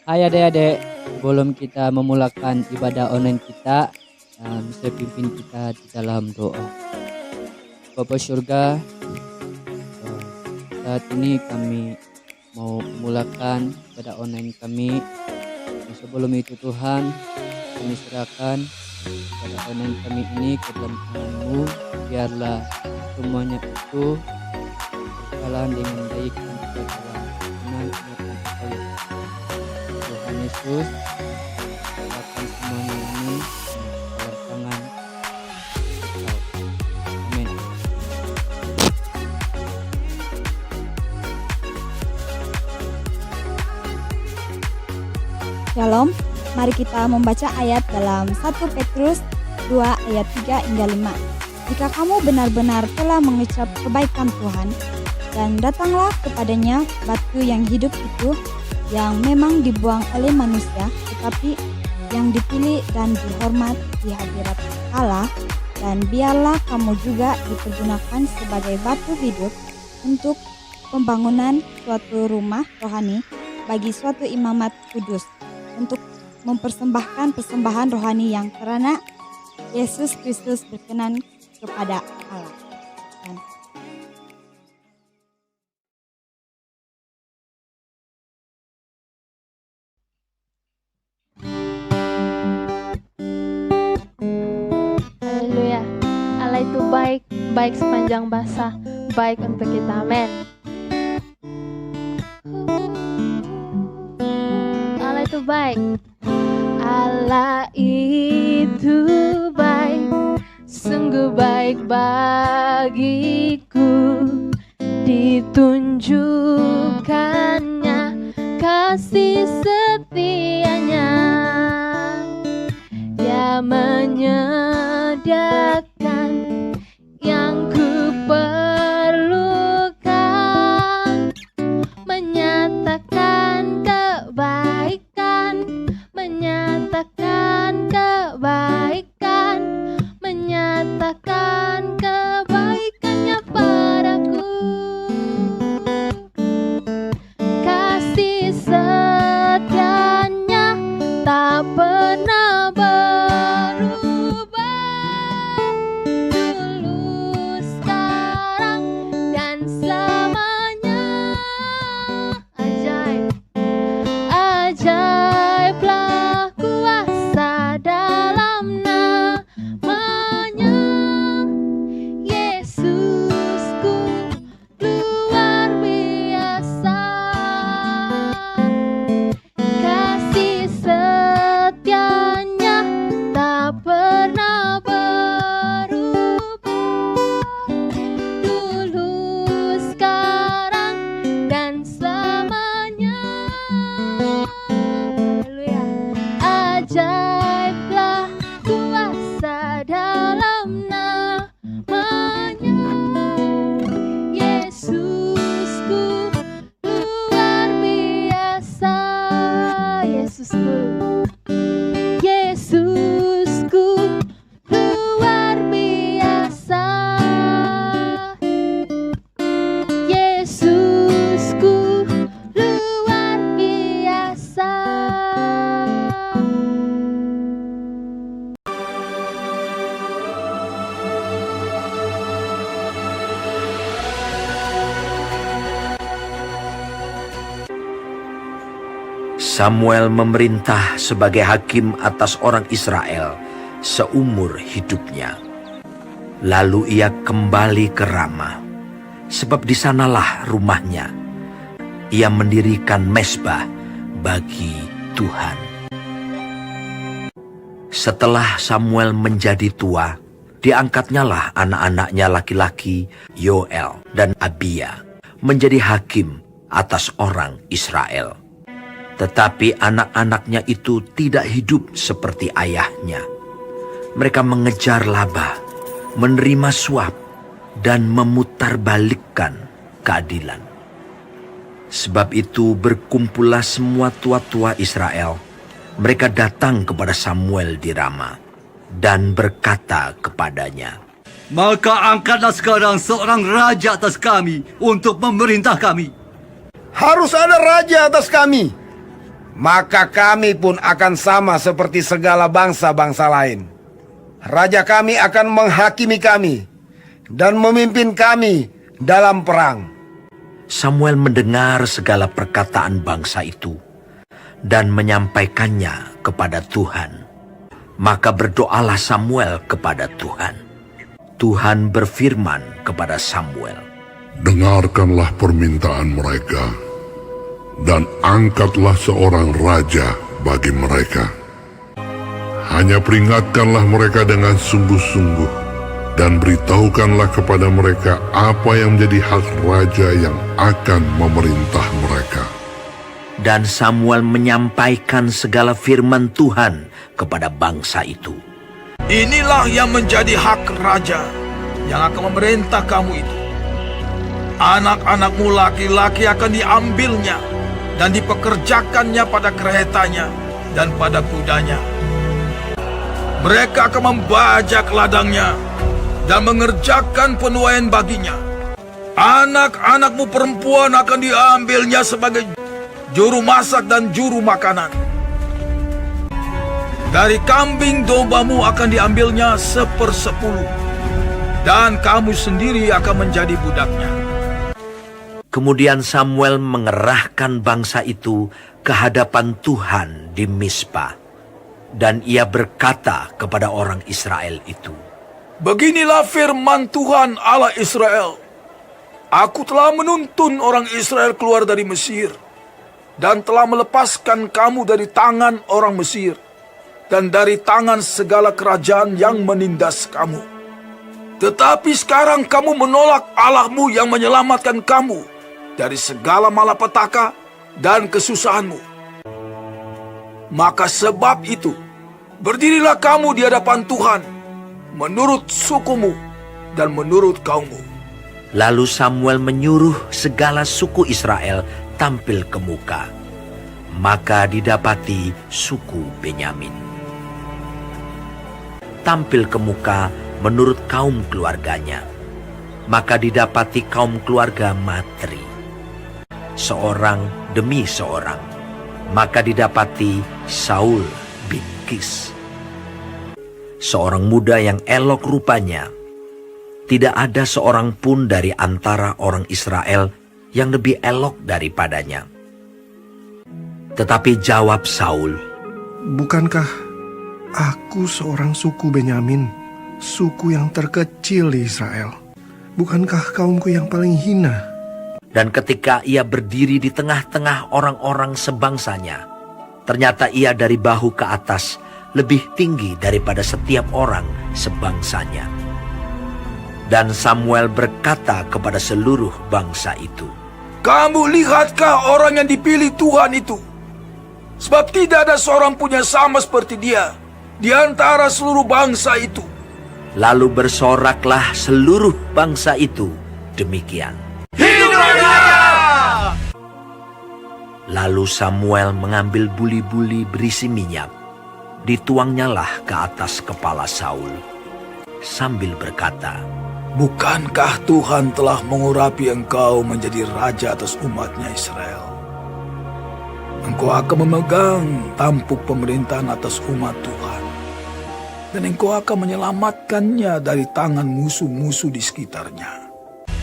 Hai adik-adik, sebelum kita memulakan ibadah online kita, bisa pimpin kita di dalam doa. Bapa Surga, saat ini kami mau memulakan ibadah online kami. Dan sebelum itu Tuhan, kami serahkan ibadah online kami ini ke dalam tangan-Mu. Biarlah semuanya itu berjalan dengan baik dan kita dalam iman dan percaya. Tuhan Yesus, serahkan semuanya ini dalam tangan Engkau. Amin. Shalom, mari kita membaca ayat dalam 1 Petrus 2 ayat 3 hingga 5. Jika kamu benar-benar telah mengucap kebaikan Tuhan, dan datanglah kepadanya batu yang hidup itu, yang memang dibuang oleh manusia, tetapi yang dipilih dan dihormat di hadirat Allah, dan biarlah kamu juga dipergunakan sebagai batu hidup untuk pembangunan suatu rumah rohani bagi suatu imamat kudus, untuk mempersembahkan persembahan rohani yang karena Yesus Kristus berkenan kepada Allah. Amin. Haleluya. Allah itu baik, baik sepanjang masa, baik untuk kita. Amin. Allah itu baik. Allah itu baik, sungguh baik bagiku. Ditunjukkannya kasih setianya, Dia menyediakan yang ku perlukan, menyatakan kebaikan, menyatakan kebaikan, menyatakan kebaikannya padaku. Kasih setianya tak pernah berubah, dulu, sekarang, dan selamanya. Ajaib, ajaiblah kuasa dalam namanya. Yesusku luar biasa, kasih setianya tak pernah berubah, dulu, sekarang, dan selamanya. Haleluya. Ajaiblah kuasa dalam namanya. Yesusku luar biasa. Yesusku, Yesusku luar biasa. Yesusku luar biasa. Samuel memerintah sebagai hakim atas orang Israel seumur hidupnya. Lalu ia kembali ke Rama, sebab di sanalah rumahnya. Ia mendirikan mezbah bagi Tuhan. Setelah Samuel menjadi tua, diangkatnyalah anak-anaknya laki-laki Yoel dan Abia menjadi hakim atas orang Israel. Tetapi anak-anaknya itu tidak hidup seperti ayahnya. Mereka mengejar laba, menerima suap, dan memutarbalikkan keadilan. Sebab itu berkumpullah semua tua-tua Israel. Mereka datang kepada Samuel di Rama dan berkata kepadanya, Maka angkatlah sekarang seorang raja atas kami untuk memerintah kami. Harus ada raja atas kami. maka kami pun akan sama seperti segala bangsa-bangsa lain. Raja kami akan menghakimi kami dan memimpin kami dalam perang. Samuel mendengar segala perkataan bangsa itu dan menyampaikannya kepada Tuhan. Maka berdoalah Samuel kepada Tuhan. Tuhan berfirman kepada Samuel, dengarkanlah permintaan mereka, dan angkatlah seorang raja bagi mereka. Hanya peringatkanlah mereka dengan sungguh-sungguh, dan beritahukanlah kepada mereka apa yang menjadi hak raja yang akan memerintah mereka. dan Samuel menyampaikan segala firman Tuhan kepada bangsa itu. Inilah yang menjadi hak raja yang akan memerintah kamu itu. Anak-anakmu laki-laki akan diambilnya dan dipekerjakannya pada keretanya dan pada kudanya. Mereka akan membajak ladangnya dan mengerjakan penuaian baginya. Anak-anakmu perempuan akan diambilnya sebagai juru masak dan juru makanan. Dari kambing dombamu akan diambilnya 1/10, dan kamu sendiri akan menjadi budaknya. Kemudian Samuel mengerahkan bangsa itu ke hadapan Tuhan di Mispa. Dan ia berkata kepada orang Israel itu, Beginilah firman Tuhan Allah Israel. Aku telah menuntun orang Israel keluar dari Mesir, dan telah melepaskan kamu dari tangan orang Mesir, dan dari tangan segala kerajaan yang menindas kamu. Tetapi sekarang kamu menolak Allahmu yang menyelamatkan kamu dari segala malapetaka dan kesusahanmu. Maka sebab itu, berdirilah kamu di hadapan Tuhan, menurut sukumu dan menurut kaummu. Lalu Samuel menyuruh segala suku Israel tampil ke muka. Maka didapati suku Benyamin tampil ke muka menurut kaum keluarganya. Maka didapati kaum keluarga Matri, seorang demi seorang. Maka didapati Saul bin Kis, seorang muda yang elok rupanya. Tidak ada seorang pun dari antara orang Israel yang lebih elok daripadanya. Tetapi jawab Saul, Bukankah aku seorang suku Benyamin, suku yang terkecil di Israel? Bukankah kaumku yang paling hina? Dan ketika ia berdiri di tengah-tengah orang-orang sebangsanya, ternyata ia dari bahu ke atas lebih tinggi daripada setiap orang sebangsanya. Dan Samuel berkata kepada seluruh bangsa itu, Kamu lihatkah orang yang dipilih Tuhan itu? Sebab tidak ada seorang pun yang sama seperti dia di antara seluruh bangsa itu. Lalu bersoraklah seluruh bangsa itu demikian. Hidup raja! Lalu Samuel mengambil buli-buli berisi minyak, dituangnyalah ke atas kepala Saul, sambil berkata, Bukankah Tuhan telah mengurapi engkau menjadi raja atas umatnya Israel? Engkau akan memegang tampuk pemerintahan atas umat Tuhan, dan engkau akan menyelamatkannya dari tangan musuh-musuh di sekitarnya.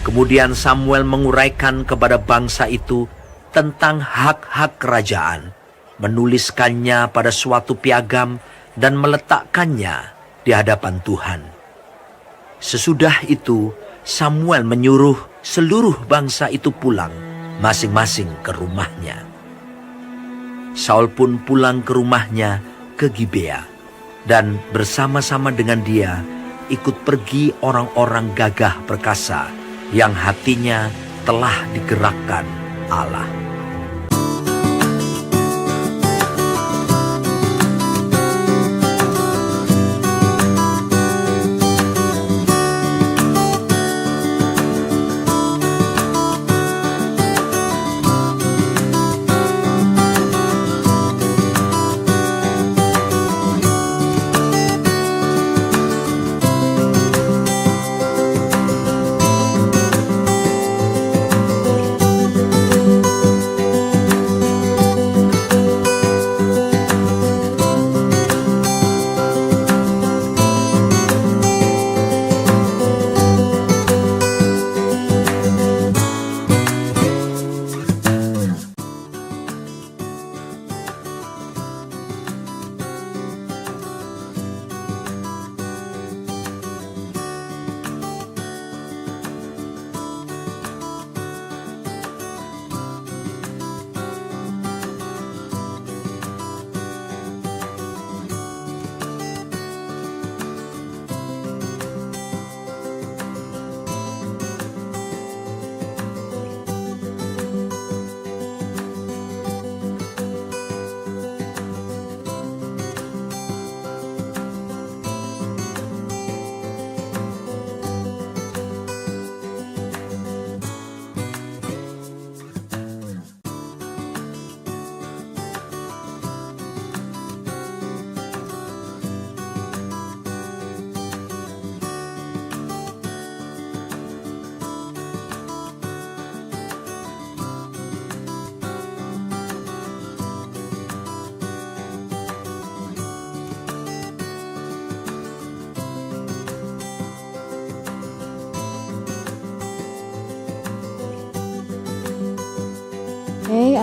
Kemudian Samuel menguraikan kepada bangsa itu tentang hak-hak kerajaan, menuliskannya pada suatu piagam dan meletakkannya di hadapan Tuhan. Sesudah itu, Samuel menyuruh seluruh bangsa itu pulang, masing-masing ke rumahnya. Saul pun pulang ke rumahnya ke Gibea, dan bersama-sama dengan dia ikut pergi orang-orang gagah perkasa yang hatinya telah digerakkan Allah.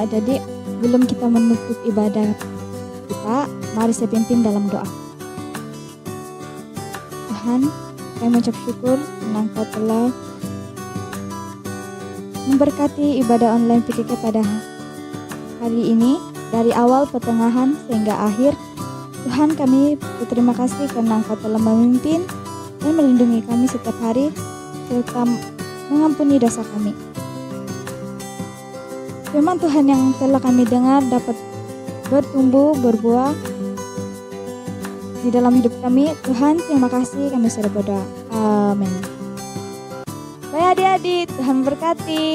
adik-adik, sebelum kita menutup ibadah kita, mari saya pimpin dalam doa. Tuhan, kami mengucap syukur karena Engkau telah memberkati ibadah online PKK pada hari ini, dari awal, pertengahan, sehingga akhir. Tuhan, kami berterima kasih karena Engkau telah memimpin dan melindungi kami setiap hari, serta mengampuni dosa kami. Firman Tuhan yang telah kami dengar dapat bertumbuh, berbuah di dalam hidup kami. Tuhan, terima kasih, kami sudah berdoa. Amin. Baik adik-adik, Tuhan berkati.